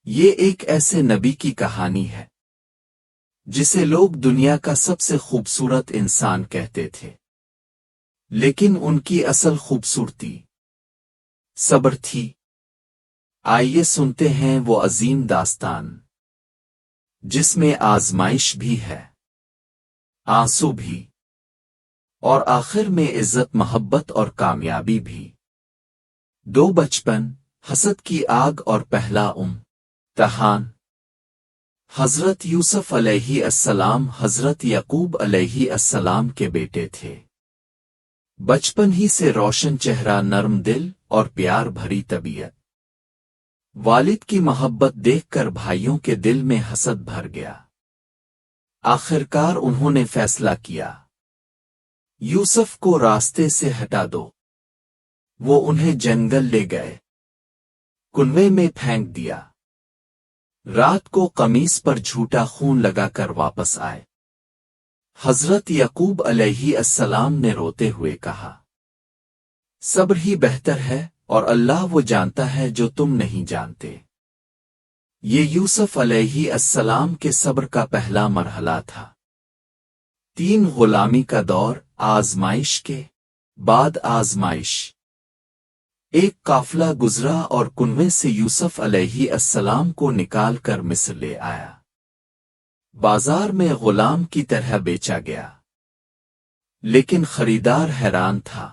یہ ایک ایسے نبی کی کہانی ہے جسے لوگ دنیا کا سب سے خوبصورت انسان کہتے تھے، لیکن ان کی اصل خوبصورتی صبر تھی۔ آئیے سنتے ہیں وہ عظیم داستان جس میں آزمائش بھی ہے، آنسو بھی، اور آخر میں عزت، محبت اور کامیابی بھی۔ دو بچپن، حسد کی آگ اور پہلا امتحان۔ حضرت یوسف علیہ السلام حضرت یعقوب علیہ السلام کے بیٹے تھے۔ بچپن ہی سے روشن چہرہ، نرم دل اور پیار بھری طبیعت۔ والد کی محبت دیکھ کر بھائیوں کے دل میں حسد بھر گیا۔ آخرکار انہوں نے فیصلہ کیا، یوسف کو راستے سے ہٹا دو۔ وہ انہیں جنگل لے گئے، کنویں میں پھینک دیا۔ رات کو قمیص پر جھوٹا خون لگا کر واپس آئے۔ حضرت یعقوب علیہ السلام نے روتے ہوئے کہا، صبر ہی بہتر ہے، اور اللہ وہ جانتا ہے جو تم نہیں جانتے۔ یہ یوسف علیہ السلام کے صبر کا پہلا مرحلہ تھا۔ 3 غلامی کا دور، آزمائش کے بعد آزمائش۔ ایک قافلہ گزرا اور کنویں سے یوسف علیہ السلام کو نکال کر مصر لے آیا۔ بازار میں غلام کی طرح بیچا گیا، لیکن خریدار حیران تھا،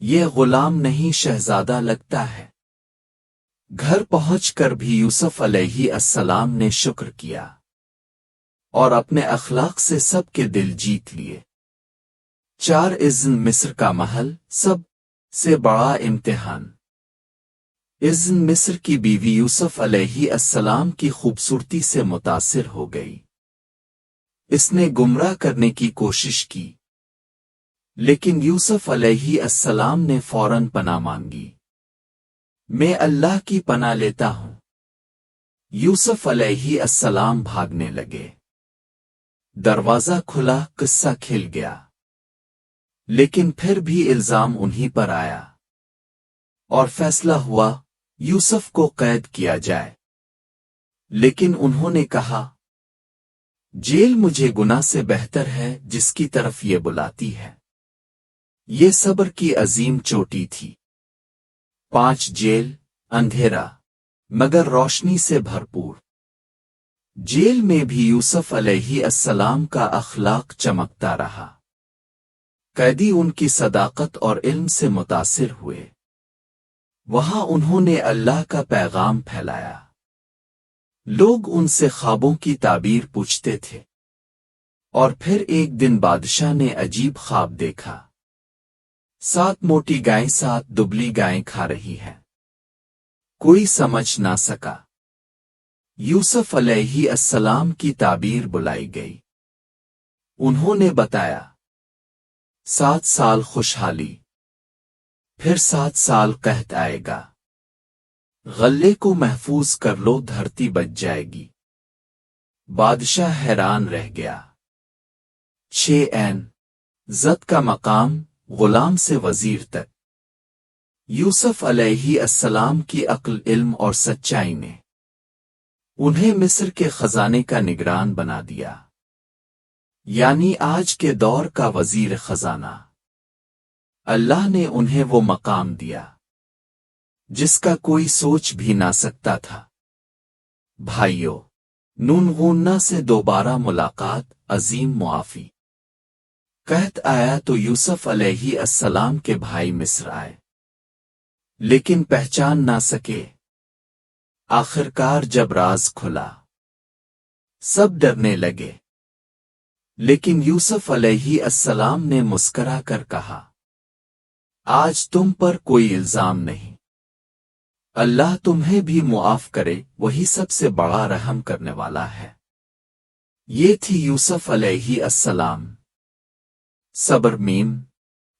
یہ غلام نہیں شہزادہ لگتا ہے۔ گھر پہنچ کر بھی یوسف علیہ السلام نے شکر کیا اور اپنے اخلاق سے سب کے دل جیت لیے۔ 4 اذن مصر کا محل، سب سے بڑا امتحان۔ اذن مصر کی بیوی یوسف علیہ السلام کی خوبصورتی سے متاثر ہو گئی۔ اس نے گمراہ کرنے کی کوشش کی، لیکن یوسف علیہ السلام نے فوراً پناہ مانگی۔ میں اللہ کی پناہ لیتا ہوں۔ یوسف علیہ السلام بھاگنے لگے۔ دروازہ کھلا، قصہ کھل گیا، لیکن پھر بھی الزام انہی پر آیا، اور فیصلہ ہوا یوسف کو قید کیا جائے۔ لیکن انہوں نے کہا، جیل مجھے گناہ سے بہتر ہے جس کی طرف یہ بلاتی ہے۔ یہ صبر کی عظیم چوٹی تھی۔ 5 جیل، اندھیرا مگر روشنی سے بھرپور۔ جیل میں بھی یوسف علیہ السلام کا اخلاق چمکتا رہا۔ قیدی ان کی صداقت اور علم سے متاثر ہوئے۔ وہاں انہوں نے اللہ کا پیغام پھیلایا۔ لوگ ان سے خوابوں کی تعبیر پوچھتے تھے۔ اور پھر ایک دن بادشاہ نے عجیب خواب دیکھا۔ 7 موٹی گائیں 7 دبلی گائیں کھا رہی ہیں۔ کوئی سمجھ نہ سکا۔ یوسف علیہ السلام کی تعبیر بلائی گئی۔ انہوں نے بتایا، 7 سال خوشحالی، پھر 7 سال قحط آئے گا۔ غلے کو محفوظ کر لو، دھرتی بچ جائے گی۔ بادشاہ حیران رہ گیا۔ 6 عین زد کا مقام، غلام سے وزیر تک۔ یوسف علیہ السلام کی عقل، علم اور سچائی نے انہیں مصر کے خزانے کا نگران بنا دیا، یعنی آج کے دور کا وزیر خزانہ۔ اللہ نے انہیں وہ مقام دیا جس کا کوئی سوچ بھی نہ سکتا تھا۔ بھائیو، نون غنہ سے دوبارہ ملاقات، عظیم معافی۔ قحط آیا تو یوسف علیہ السلام کے بھائی مصر آئے، لیکن پہچان نہ سکے۔ آخرکار جب راز کھلا، سب ڈرنے لگے، لیکن یوسف علیہ السلام نے مسکرا کر کہا، آج تم پر کوئی الزام نہیں، اللہ تمہیں بھی معاف کرے، وہی سب سے بڑا رحم کرنے والا ہے۔ یہ تھی یوسف علیہ السلام۔ صبر میم،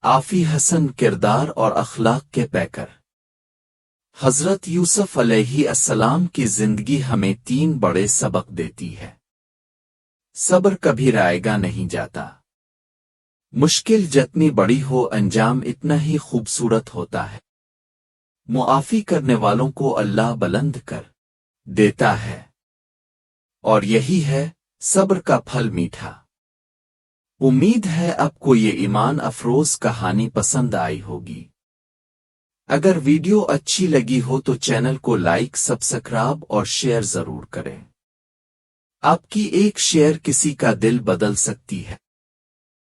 آفی حسن کردار اور اخلاق کے پیکر۔ حضرت یوسف علیہ السلام کی زندگی ہمیں 3 بڑے سبق دیتی ہے۔ صبر کبھی رائے گا نہیں جاتا۔ مشکل جتنی بڑی ہو، انجام اتنا ہی خوبصورت ہوتا ہے۔ معافی کرنے والوں کو اللہ بلند کر دیتا ہے، اور یہی ہے صبر کا پھل میٹھا۔ امید ہے آپ کو یہ ایمان افروز کہانی پسند آئی ہوگی۔ اگر ویڈیو اچھی لگی ہو تو چینل کو لائک، سبسکرائب اور شیئر ضرور کریں۔ آپ کی ایک شیئر کسی کا دل بدل سکتی ہے۔